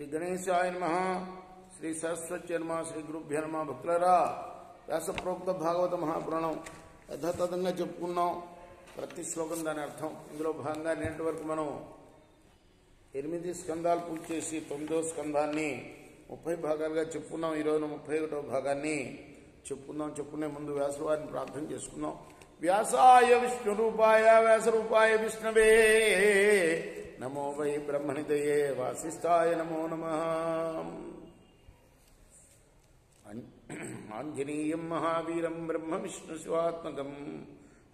శ్రీ గణేశాయ నమః. శ్రీ సరస్వతి నమః. శ్రీ గురుభ్యో నమః. భక్తులారా, వ్యాసప్రోక్త భాగవత మహాపురాణం యథాతథంగా చెప్పుకున్నాం. ప్రతి శ్లోకం దాని అర్థం. ఇందులో భాగంగా నేటి వరకు మనం 8 స్కందాలు పూర్తి చేసి 9వ స్కందాన్ని 30 భాగాలుగా చెప్పుకున్నాం. ఈరోజు 31వ భాగాన్ని చెప్పుకునే ముందు వ్యాసవారిని ప్రార్థన చేసుకున్నాం. వ్యాసాయ విష్ణురూపాయ వ్యాసరూపాయ విష్ణవే నమో వై బ్రహ్మణిదయే వాసిష్ఠాయ నమో నమః. ఆంజనేయం మహావీరం బ్రహ్మ విష్ణు శివాత్మకం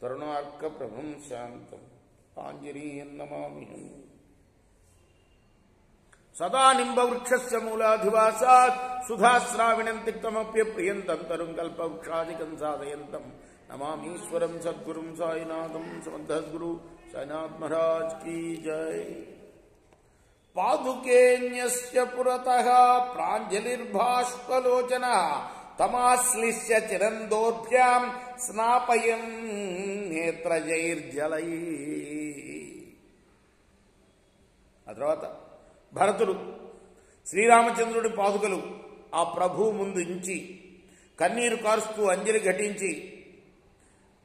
తరుణార్క ప్రభం శాంతం ఆంజనేయం నమామ్యహం. సదా నింబవృక్షస్య మూలాధివాసాత్ సుధాశ్రావిణం తిక్తమప్యప్రియంతం తరుం కల్పవృక్షాదికం సాధయంతం నమామీశ్వరం సద్గురుం సాయినాథం సమర్థద్గురు సాయినాథ్ మహారాజ్ కీ జై. పాదుకేన్యస్య పురతః ప్రాంజలిర్భాష్పలోచనః తమాశ్లిష్య చిరందోర్భ్యాం స్నాపయన్ నేత్రజైర్జలై. ఆ తర్వాత భరతుడు శ్రీరామచంద్రుడి పాదుకలు ఆ ప్రభువు ముందు ఉంచి కన్నీరు కారుస్తూ అంజలి ఘటించి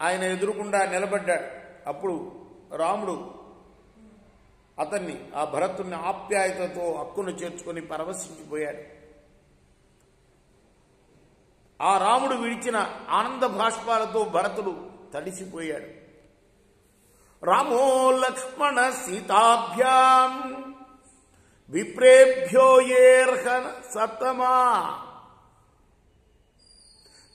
ఆయన ఎదురుకుండా నిలబడ్డాడు. అప్పుడు రాముడు అతన్ని, ఆ భరతుడిని ఆప్యాయతతో హక్కును చేర్చుకొని పరవశించిపోయాడు. ఆ రాముడు విడిచిన ఆనంద భాష్పాలతో భరతుడు తడిసిపోయాడు. రామో లక్ష్మణ సీతాభ్యాం విప్రేభ్యో ఏర్హన సతమా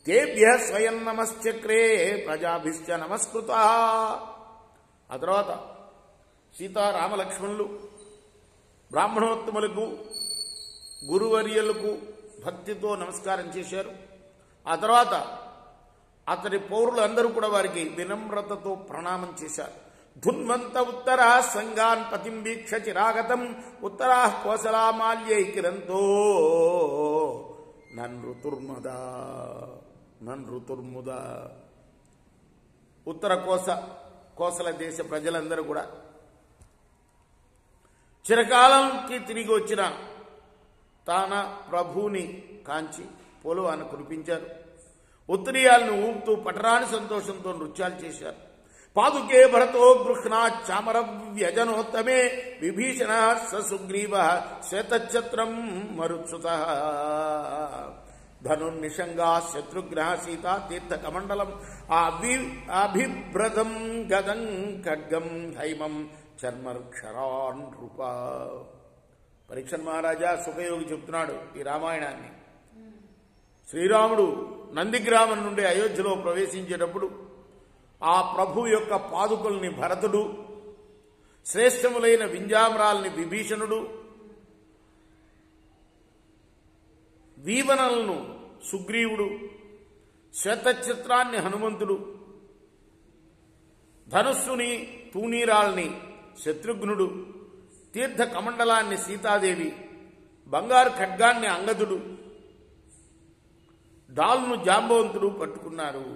తేభ్య స్వయం నమశ్చక్రే ప్రజాభిశ్చ నమస్కృత. ఆ తర్వాత సీతారామలక్ష్మణులు బ్రాహ్మణోత్తములకు గురువర్యులకు భక్తితో నమస్కారం చేశారు. ఆ తర్వాత అతని పౌరులందరూ కూడా వారికి వినమ్రతతో ప్రణామం చేశారు. ధున్వంత ఉత్తరా సంగాన్ పతిం వీక్ష చిరాగతం ఉత్తరా కోసలామాల్యై కిరంతో నన్రుతుర్ముదా. ఉత్తర కోసల దేశ ప్రజలందరూ కూడా చిరకాలంకి తిరిగి వచ్చిన తాన ప్రభువుని కాంచి పోలువాన కురిపించారు. ఉత్తరీయాలను ఊపుతూ పటరాని సంతోషంతో నృత్యాలు చేశారు. పాదుకే భరతో గృహ్ణా చామర వ్యజనోత్తమే విభీషణ సుగ్రీవ శ్వేతఛత్రం మరుత్సుత ధనుర్నిషంగా శత్రుఘ్న సీతా తీర్థకమండలం అభిభ్రతం గదం ఖడ్గం హైమం చర్మక్షరాన్ రూప. పరీక్షణ్ మహారాజా సుఖయోగి చెప్తున్నాడు ఈ రామాయణాన్ని. శ్రీరాముడు నందిగ్రామం నుండి అయోధ్యలో ప్రవేశించేటప్పుడు ఆ ప్రభు యొక్క పాదుకల్ని భరతుడు, శ్రేష్టములైన వింజామరాల్ని విభీషణుడు, వీవనలను సుగ్రీవుడు, శ్వేతఛత్రాన్ని హనుమంతుడు, ధనుస్సుని తూనీరాల్ని శత్రుఘ్నుడు, తీర్థ కమండలాన్ని సీతాదేవి, బంగారు ఖడ్గాన్ని అంగదుడు, డాల్ను జాంబవంతుడు పట్టుకున్నారు.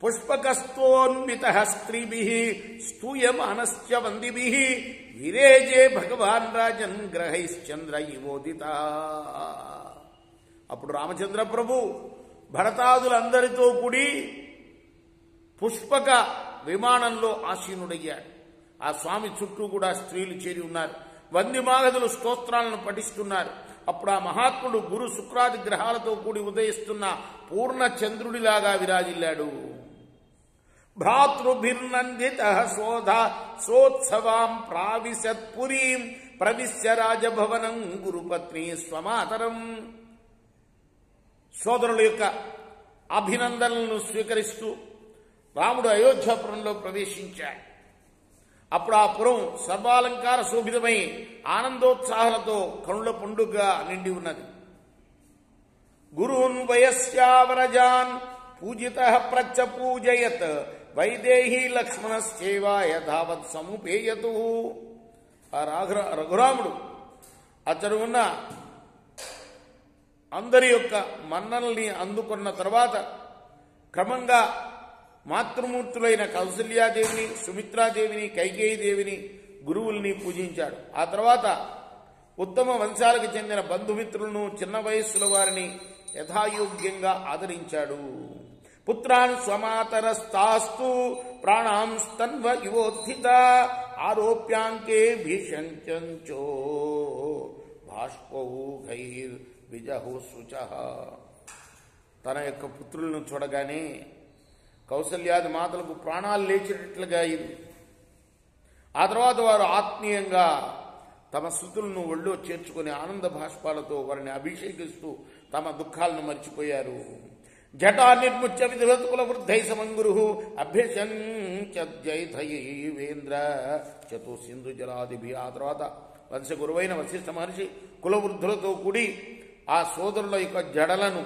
పుష్పకస్తోన్విత స్త్రీభిః స్తూయమానశ్చ వందిభిః విరేజే భగవాన్ రాజన్ గ్రహైశ్చంద్ర ఇవోదిత. అప్పుడు రామచంద్ర ప్రభు భరతాదులందరితో కూడి పుష్పక విమానంలో ఆసీనుడయ్యాడు. ఆ స్వామి చుట్టూ కూడా స్త్రీలు చేరి ఉన్నారు. వందిమాగదులు స్తోత్రాలను పఠిస్తున్నారు. అప్పుడు ఆ మహాత్ముడు గురు శుక్రాది గ్రహాలతో కూడి ఉదయిస్తున్న పూర్ణ చంద్రుడిలాగా విరాజిల్లాడు. భ్రాతృభిర్నందిత సోత్సవాం ప్రావిశత్పురీం ప్రవిశ్య రాజభవనం గురుపత్ని స్వమాతరం. సోదరుల యొక్క అభినందనలను స్వీకరిస్తూ రాముడు అయోధ్యాపురంలో ప్రవేశించాడు. అప్పుడు ఆ పురం సర్వాలంకార శోభితమై ఆనందోత్సాహాలతో కనుల పండుగ నిండి ఉన్నది. గురూన్ వయస్యావరజాన్ పూజితః ప్రచ్చ పూజయత్ వైదేహీ లక్ష్మణశ్చేవ యథావత్ సముపేయతు. ఆ రఘురాముడు అతడు ఉన్న అందరి యొక్క మన్ననల్ని అందుకున్న తర్వాత క్రమంగా మాతృమూర్తులైన కౌసల్యాదేవిని, సుమిత్రాదేవిని, కైకేయీదేవిని, గురువుల్ని పూజించాడు. ఆ తర్వాత ఉత్తమ వంశాలకు చెందిన బంధుమిత్రులను చిన్న వయస్సుల వారిని యథాయోగ్యంగా ఆదరించాడు. పుత్రాన్ స్వమాతరస్తాస్తు ప్రాణాంస్తన్వ ఇవోత్థిత ఆరోప్యాంకే భీషంచో బాష్పౌఘైర్విజహోశుచః. తన యొక్క పుత్రులను చూడగానే కౌసల్యాది మాతలకు ప్రాణాలు లేచేటట్లుగా ఇది. ఆ తర్వాత వారు ఆత్మీయంగా తమ శృతులను ఒళ్ళో చేర్చుకుని ఆనంద భాష్పాలతో వారిని అభిషేకిస్తూ తమ దుఃఖాలను మర్చిపోయారు. జటా నిర్ముచ్య విధివత్కుల వృద్ధై సమంగురు అభ్యసంచైధయేంద్ర చతుసింధు జలాదిభి. ఆ తర్వాత వంశ గురువైన వశిష్ఠ మహర్షి కులవృద్ధులతో కూడి ఆ సోదరుల యొక్క జడలను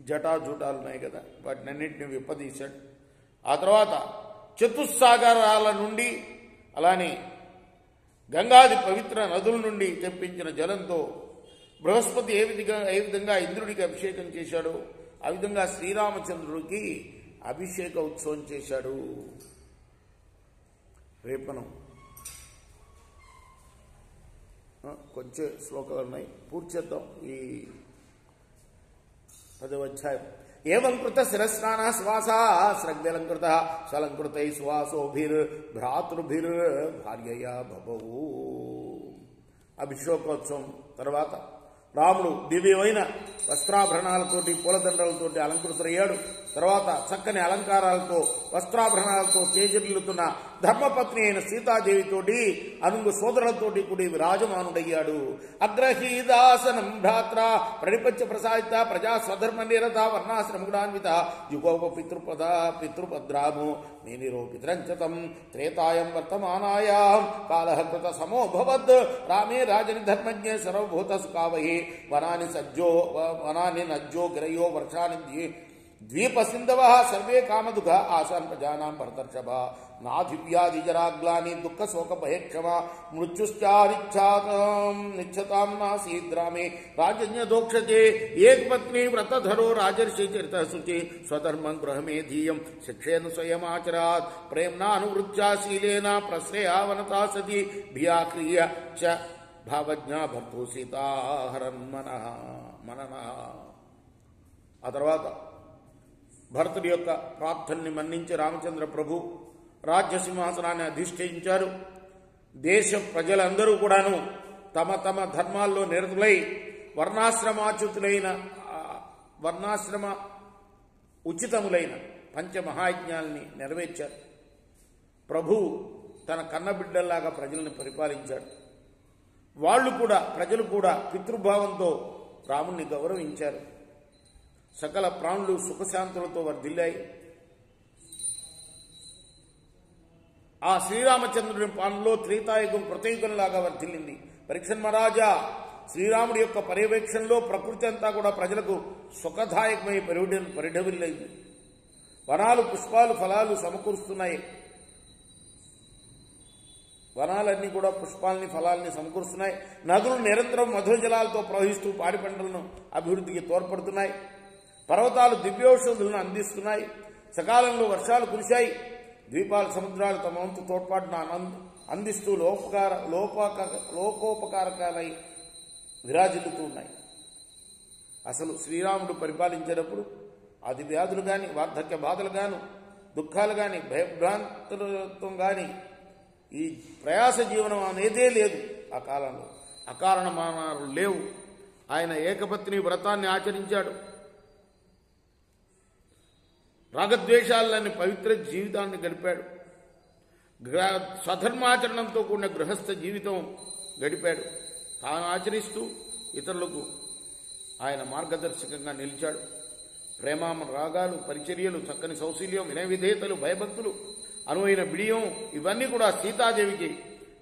జటాజూటాలు ఉన్నాయి కదా, వాటిని అన్నింటినీ విప్పదీశాడు. ఆ తర్వాత చతుస్సాగరాల నుండి అలానే గంగాది పవిత్ర నదుల నుండి తెప్పించిన జలంతో బృహస్పతి ఏ విధంగా ఇంద్రుడికి అభిషేకం చేశాడో ఆ విధంగా శ్రీరామచంద్రుడికి అభిషేక ఉత్సవం చేశాడు. రేపు మనం కొంచెం శ్లోకాలు ఉన్నాయి, పూర్తి చేద్దాం ఈ 10వ అధ్యాయం. ఏవం కృత శిరస్నాన శ్వాసా స్రగ్దలంకృత సలంకృతై శ్వాసోభిర్ భ్రాతృభిర్ భార్యయా భవవు. అభిషేకోత్సవం తర్వాత రాముడు దివ్యమైన వస్త్రాభరణాలతోటి పూలదండలతోటి అలంకృతుడయ్యాడు. తర్వాత చక్కని అలంకారాలతో వస్త్రాభరణాలతో తేజరిల్లుతున్న ధర్మపత్ని అయిన సీతాదేవితోటి అనుంగు సోదరులతోటి కూడి విరాజమానుడయ్యాడు. అగ్రహీదాసనం భ్రాత్ర ప్రణిపత్య ప్రసాదిత ప్రజా స్వధర్మ నిరత వర్ణాశ్రమగుణాన్విత యుగోప పితృపద్రామో మేనిరోపితరంచతం త్రేతాయం వర్తమానాయాం కాలః కృత సమోభవద్ రామే రాజని ధర్మజ్ఞ సర్వభూత సుఖావహి వనాని నజ్జో గిరయో వర్షాని ద్వీప సింధవ సర్వే కామదుఃఖ ఆసాన్ ప్రజానాం భరతర్షభ నాధివ్యాధిజరాగ్లాని దుఃఖ శోక భయక్షమ మృత్యుశ్చారిచ్ఛాతాం నాసీద్రామే రాజన్యదోక్షతే ఏకపత్ని వ్రతధరో రాజర్షి చరిత శుచి స్వధర్మం గృహమే ధీయం శిక్షేన స్వయమాచరాత్ ప్రేమ్నానువృత్యా శీలేన ప్రశ్రయావనతా సతి భియాక్రియ చ భావజ్ఞా భర్తు సీతాహరన్మనః. ఆ తర్వాత భరతుడి యొక్క ప్రార్థనని మన్నించి రామచంద్ర ప్రభు రాజ్య సింహాసనాన్ని అధిష్ఠించారు. దేశ ప్రజలందరూ కూడాను తమ తమ ధర్మాల్లో నిరతులై వర్ణాశ్రమ ఉచితములైన పంచమహాయజ్ఞాల్ని నెరవేర్చారు. ప్రభు తన కన్నబిడ్డల్లాగా ప్రజల్ని పరిపాలించాడు. ప్రజలు కూడా పితృభావంతో రాముణ్ణి గౌరవించారు. సకల ప్రాణులు సుఖశాంతులతో వర్ధిల్లాయి. ఆ శ్రీరామచంద్రుని పాలనలో త్రేతాయుగం కృతయుగంలాగా వర్ధిల్లింది. పరీక్షణ్ మహారాజా శ్రీరాముడి యొక్క పర్యవేక్షణలో ప్రకృతి అంతా కూడా ప్రజలకు సుఖదాయకమై పరిఢవిల్లైంది. వనాలు పుష్పాలు ఫలాలు సమకూరుస్తున్నాయి. వనాలన్నీ కూడా పుష్పాలని ఫలాలని సమకూరుస్తున్నాయి. నదులు నిరంతరం మధుర జలాలతో ప్రవహిస్తూ పాడి పంటలను అభివృద్ధికి తోడ్పడుతున్నాయి. పర్వతాలు దివ్యౌషధులను అందిస్తున్నాయి. సకాలంలో వర్షాలు కురిశాయి. ద్వీపాలు సముద్రాలు తమ వంతు తోడ్పాటును అందిస్తూ లోకోపకారకాలై విరాజిల్లుతూ ఉన్నాయి. అసలు శ్రీరాముడు పరిపాలించేటప్పుడు ఆది వ్యాధులు కానీ వార్ధక్య బాధలు గాను దుఃఖాలు కానీ భయభ్రాంతులత్వం కానీ ఈ ప్రయాస జీవనం అనేదే లేదు. ఆ కాలంలో అకారణమానాలు లేవు. ఆయన ఏకపత్ని వ్రతాన్ని ఆచరించాడు. రాగద్వేషాలని పవిత్ర జీవితాన్ని గడిపాడు. స్వధర్మాచరణంతో కూడిన గృహస్థ జీవితం గడిపాడు. తాను ఆచరిస్తూ ఇతరులకు ఆయన మార్గదర్శకంగా నిలిచాడు. ప్రేమామ రాగాలు, పరిచర్యలు, చక్కని సౌశీల్యం, వినయ విధేయతలు, భయభక్తులు, అనువైన బిడియం ఇవన్నీ కూడా సీతాదేవికి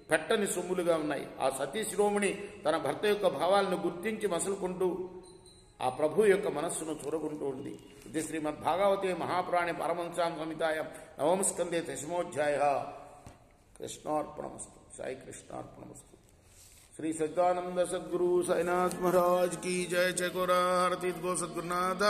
పెట్టని సొమ్ములుగా ఉన్నాయి. ఆ సతీ శిరోమణి తన భర్త యొక్క భావాలను గుర్తించి మసలుకుంటూ ఆ ప్రభు యొక్క మనస్సును చూరకుంటూ ఉంది. ఇది శ్రీమద్భాగవతే మహాపురాణే పరమహంసాం సంహితాయాం నవమ స్కందే 10మోధ్యాయ. కృష్ణార్పణమస్తు. సాయి కృష్ణార్పణమస్తు. श्री सच्चिदानंद सद्गुरु साईनाथ महाराज की जय। जय गो सद्गुरुनाथ।